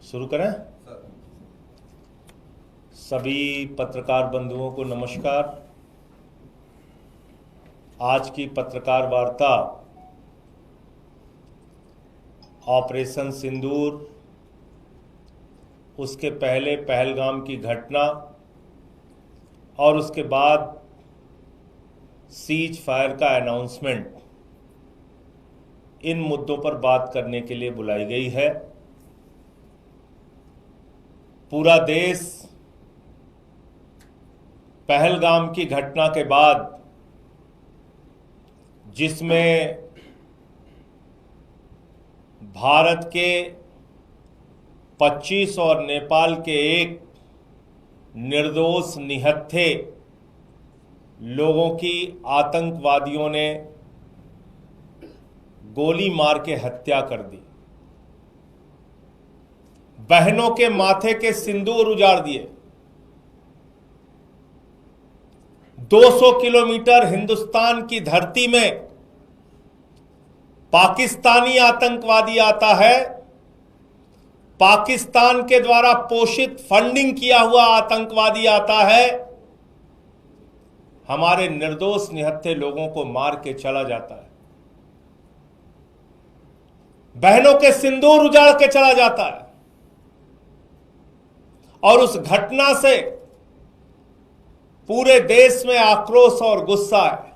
शुरू करें। सभी पत्रकार बंधुओं को नमस्कार। आज की पत्रकार वार्ता ऑपरेशन सिंदूर, उसके पहले पहलगाम की घटना और उसके बाद सीज फायर का अनाउंसमेंट, इन मुद्दों पर बात करने के लिए बुलाई गई है। पूरा देश पहलगाम की घटना के बाद, जिसमें भारत के 25 और नेपाल के एक निर्दोष निहत्थे लोगों की आतंकवादियों ने गोली मार के हत्या कर दी, बहनों के माथे के सिंदूर उजाड़ दिए। 200 किलोमीटर हिंदुस्तान की धरती में पाकिस्तानी आतंकवादी आता है, पाकिस्तान के द्वारा पोषित फंडिंग किया हुआ आतंकवादी आता है, हमारे निर्दोष निहत्थे लोगों को मार के चला जाता है, बहनों के सिंदूर उजाड़ के चला जाता है। और उस घटना से पूरे देश में आक्रोश और गुस्सा है।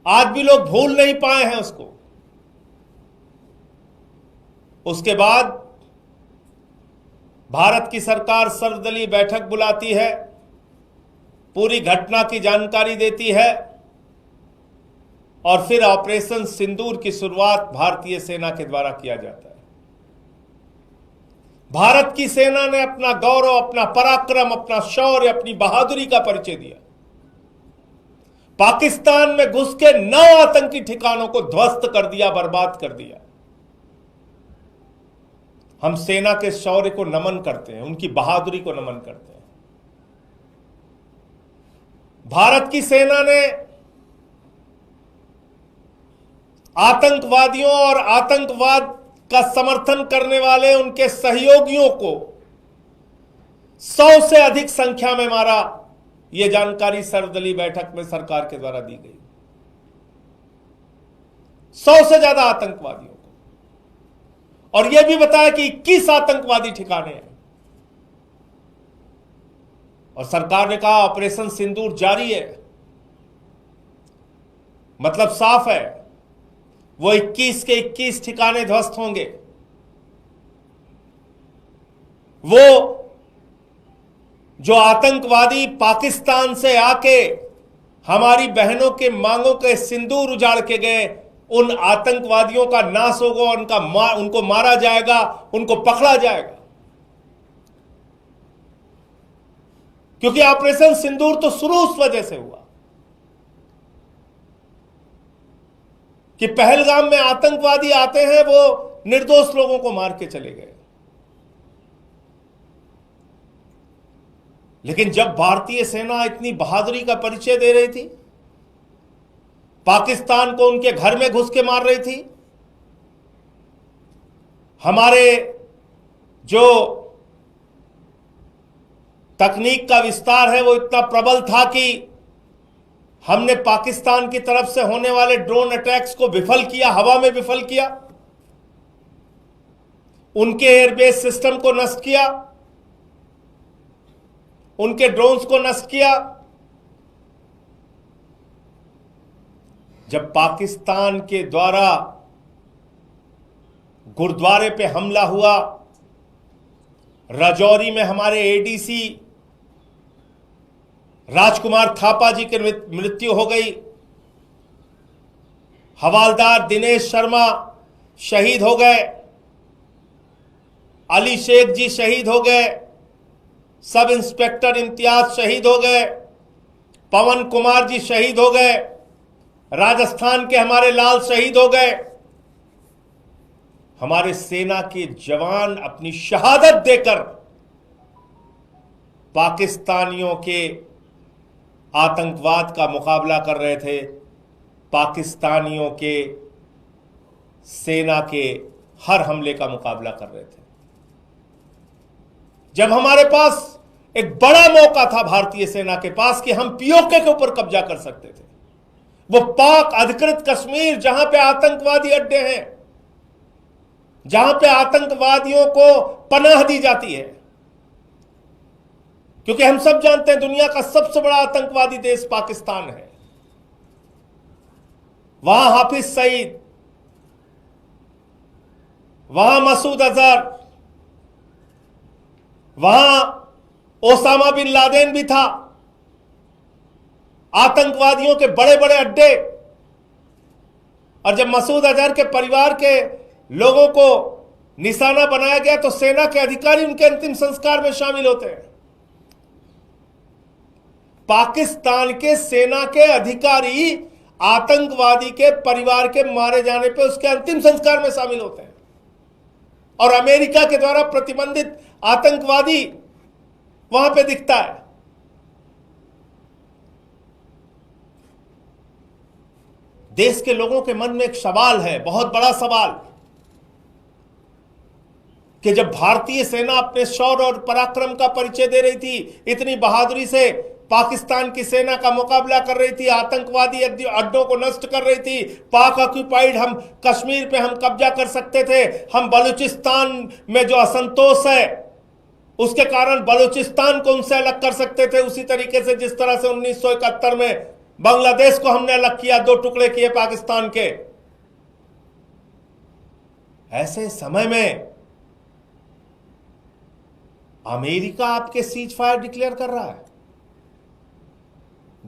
आज भी लोग भूल नहीं पाए हैं उसको। उसके बाद भारत की सरकार सर्वदलीय बैठक बुलाती है, पूरी घटना की जानकारी देती है और फिर ऑपरेशन सिंदूर की शुरुआत भारतीय सेना के द्वारा किया जाता है। भारत की सेना ने अपना गौरव, अपना पराक्रम, अपना शौर्य, अपनी बहादुरी का परिचय दिया। पाकिस्तान में घुस के 9 आतंकी ठिकानों को ध्वस्त कर दिया, बर्बाद कर दिया। हम सेना के शौर्य को नमन करते हैं, उनकी बहादुरी को नमन करते हैं। भारत की सेना ने आतंकवादियों और आतंकवाद का समर्थन करने वाले उनके सहयोगियों को 100 से अधिक संख्या में मारा। यह जानकारी सर्वदलीय बैठक में सरकार के द्वारा दी गई। 100 से ज्यादा आतंकवादियों को, और यह भी बताया कि 21 आतंकवादी ठिकाने हैं। और सरकार ने कहा ऑपरेशन सिंदूर जारी है। मतलब साफ है, वो 21 के 21 ठिकाने ध्वस्त होंगे। वो जो आतंकवादी पाकिस्तान से आके हमारी बहनों के मांगों के सिंदूर उजाड़ के गए, उन आतंकवादियों का नाश होगा, उनको मारा जाएगा, उनको पकड़ा जाएगा। क्योंकि ऑपरेशन सिंदूर तो शुरू उस वजह से हुआ कि पहलगाम में आतंकवादी आते हैं, वो निर्दोष लोगों को मार के चले गए। लेकिन जब भारतीय सेना इतनी बहादुरी का परिचय दे रही थी, पाकिस्तान को उनके घर में घुस के मार रही थी, हमारे जो तकनीक का विस्तार है वो इतना प्रबल था कि हमने पाकिस्तान की तरफ से होने वाले ड्रोन अटैक्स को विफल किया, हवा में विफल किया, उनके एयरबेस सिस्टम को नष्ट किया, उनके ड्रोन्स को नष्ट किया। जब पाकिस्तान के द्वारा गुरुद्वारे पे हमला हुआ, राजौरी में हमारे एडीसी राजकुमार थापा जी की मृत्यु हो गई, हवालदार दिनेश शर्मा शहीद हो गए, अली शेख जी शहीद हो गए, सब इंस्पेक्टर इम्तियाज शहीद हो गए, पवन कुमार जी शहीद हो गए, राजस्थान के हमारे लाल शहीद हो गए। हमारे सेना के जवान अपनी शहादत देकर पाकिस्तानियों के आतंकवाद का मुकाबला कर रहे थे, पाकिस्तानियों के सेना के हर हमले का मुकाबला कर रहे थे। जब हमारे पास एक बड़ा मौका था भारतीय सेना के पास कि हम पीओके के ऊपर कब्जा कर सकते थे, वो पाक अधिकृत कश्मीर जहां पे आतंकवादी अड्डे हैं, जहां पे आतंकवादियों को पनाह दी जाती है, क्योंकि हम सब जानते हैं दुनिया का सबसे बड़ा आतंकवादी देश पाकिस्तान है। वहां हाफिज सईद, वहां मसूद अजहर, वहां ओसामा बिन लादेन भी था, आतंकवादियों के बड़े बड़े अड्डे। और जब मसूद अजहर के परिवार के लोगों को निशाना बनाया गया तो सेना के अधिकारी उनके अंतिम संस्कार में शामिल होते हैं। पाकिस्तान के सेना के अधिकारी आतंकवादी के परिवार के मारे जाने पे उसके अंतिम संस्कार में शामिल होते हैं। और अमेरिका के द्वारा प्रतिबंधित आतंकवादी वहां पे दिखता है। देश के लोगों के मन में एक सवाल है, बहुत बड़ा सवाल, कि जब भारतीय सेना अपने शौर्य और पराक्रम का परिचय दे रही थी, इतनी बहादुरी से पाकिस्तान की सेना का मुकाबला कर रही थी, आतंकवादी अड्डों को नष्ट कर रही थी, पाक ऑक्यूपाइड हम कश्मीर पे हम कब्जा कर सकते थे, हम बलूचिस्तान में जो असंतोष है उसके कारण बलूचिस्तान को उनसे अलग कर सकते थे, उसी तरीके से जिस तरह से 1971 में बांग्लादेश को हमने अलग किया, 2 टुकड़े किए पाकिस्तान के। ऐसे समय में अमेरिका आपके सीज फायर डिक्लेयर कर रहा है।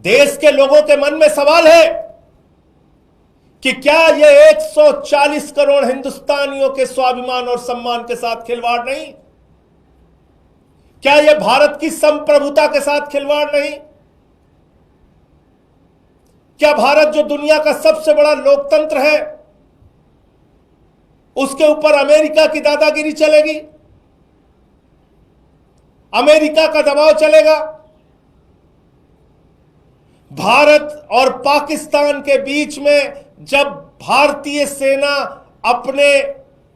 देश के लोगों के मन में सवाल है कि क्या यह 140 करोड़ हिंदुस्तानियों के स्वाभिमान और सम्मान के साथ खिलवाड़ नहीं? क्या यह भारत की संप्रभुता के साथ खिलवाड़ नहीं? क्या भारत जो दुनिया का सबसे बड़ा लोकतंत्र है उसके ऊपर अमेरिका की दादागिरी चलेगी? अमेरिका का दबाव चलेगा? भारत और पाकिस्तान के बीच में जब भारतीय सेना अपने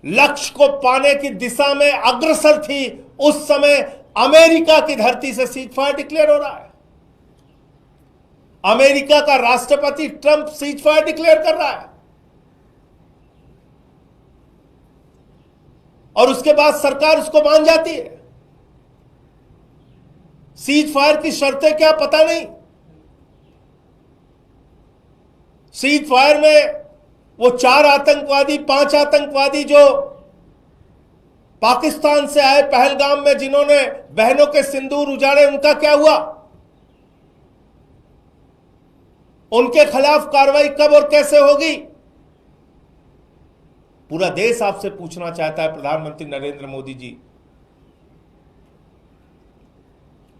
लक्ष्य को पाने की दिशा में अग्रसर थी, उस समय अमेरिका की धरती से सीज फायर डिक्लेयर हो रहा है। अमेरिका का राष्ट्रपति ट्रंप सीज फायर डिक्लेयर कर रहा है, और उसके बाद सरकार उसको मान जाती है। सीज फायर की शर्तें क्या पता नहीं। सीज फायर में वो 4 आतंकवादी 5 आतंकवादी जो पाकिस्तान से आए पहलगाम में, जिन्होंने बहनों के सिंदूर उजाड़े, उनका क्या हुआ? उनके खिलाफ कार्रवाई कब और कैसे होगी? पूरा देश आपसे पूछना चाहता है, प्रधानमंत्री नरेंद्र मोदी जी।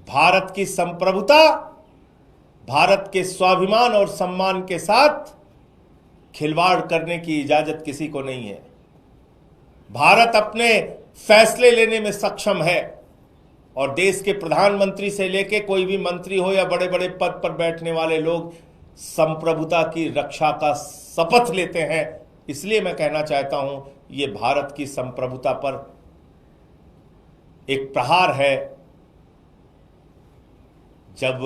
भारत की संप्रभुता, भारत के स्वाभिमान और सम्मान के साथ खिलवाड़ करने की इजाजत किसी को नहीं है। भारत अपने फैसले लेने में सक्षम है, और देश के प्रधानमंत्री से लेके कोई भी मंत्री हो या बड़े बड़े पद पर बैठने वाले लोग संप्रभुता की रक्षा का शपथ लेते हैं। इसलिए मैं कहना चाहता हूं, ये भारत की संप्रभुता पर एक प्रहार है। जब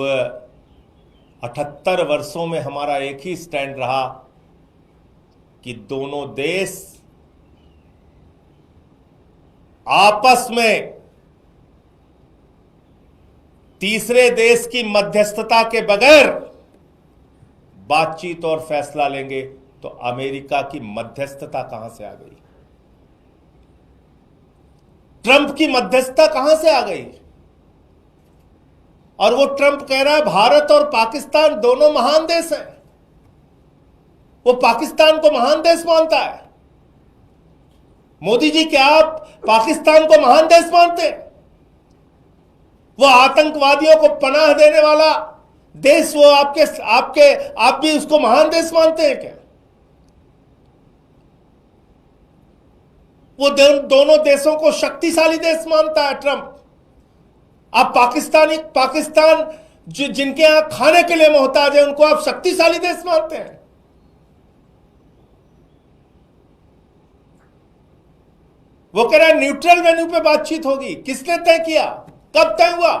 78 वर्षों में हमारा एक ही स्टैंड रहा कि दोनों देश आपस में तीसरे देश की मध्यस्थता के बगैर बातचीत और फैसला लेंगे, तो अमेरिका की मध्यस्थता कहां से आ गई? ट्रंप की मध्यस्थता कहां से आ गई? और वो ट्रंप कह रहा है भारत और पाकिस्तान दोनों महान देश हैं। वो पाकिस्तान को महान देश मानता है। मोदी जी, क्या आप पाकिस्तान को महान देश मानते हैं? वो आतंकवादियों को पनाह देने वाला देश, वो आप भी उसको महान देश मानते हैं क्या? वो दोनों देशों को शक्तिशाली देश मानता है ट्रंप। आप पाकिस्तान जिनके यहां खाने के लिए मोहताज है, उनको आप शक्तिशाली देश मानते हैं। वो कह रहा है न्यूट्रल वेन्यू पे बातचीत होगी। किसने तय किया? कब तय हुआ?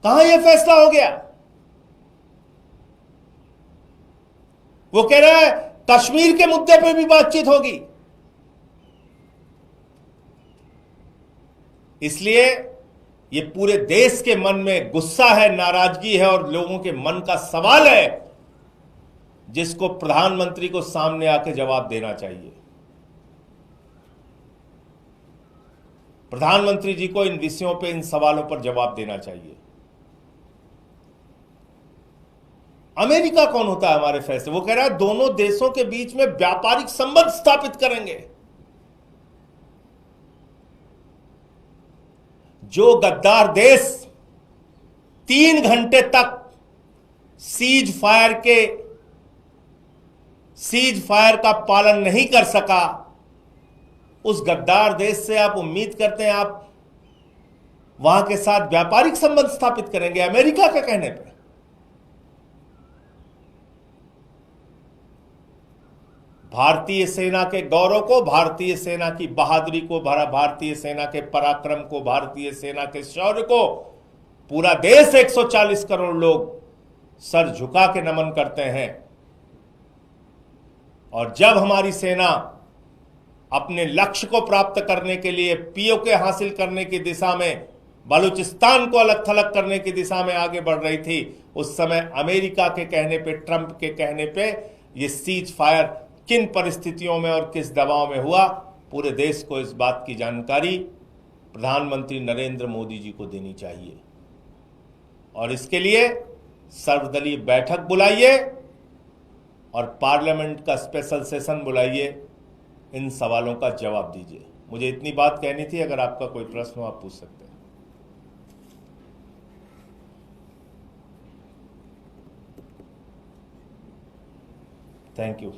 कहां यह फैसला हो गया? वो कह रहा है कश्मीर के मुद्दे पे भी बातचीत होगी। इसलिए ये पूरे देश के मन में गुस्सा है, नाराजगी है और लोगों के मन का सवाल है जिसको प्रधानमंत्री को सामने आके जवाब देना चाहिए। प्रधानमंत्री जी को इन विषयों पे, इन सवालों पर जवाब देना चाहिए। अमेरिका कौन होता है हमारे फैसले? वो कह रहा है दोनों देशों के बीच में व्यापारिक संबंध स्थापित करेंगे। जो गद्दार देश 3 घंटे तक सीज फायर का पालन नहीं कर सका, उस गद्दार देश से आप उम्मीद करते हैं आप वहां के साथ व्यापारिक संबंध स्थापित करेंगे अमेरिका के कहने पर? भारतीय सेना के गौरव को, भारतीय सेना की बहादुरी को, भारतीय सेना के पराक्रम को, भारतीय सेना के शौर्य को पूरा देश 140 करोड़ लोग सर झुका के नमन करते हैं। और जब हमारी सेना अपने लक्ष्य को प्राप्त करने के लिए, पीओके हासिल करने की दिशा में, बलूचिस्तान को अलग थलग करने की दिशा में आगे बढ़ रही थी, उस समय अमेरिका के कहने पे, ट्रंप के कहने पे ये सीज फायर किन परिस्थितियों में और किस दबाव में हुआ, पूरे देश को इस बात की जानकारी प्रधानमंत्री नरेंद्र मोदी जी को देनी चाहिए। और इसके लिए सर्वदलीय बैठक बुलाइए और पार्लियामेंट का स्पेशल सेशन बुलाइए, इन सवालों का जवाब दीजिए। मुझे इतनी बात कहनी थी। अगर आपका कोई प्रश्न हो आप पूछ सकते हैं। Thank you.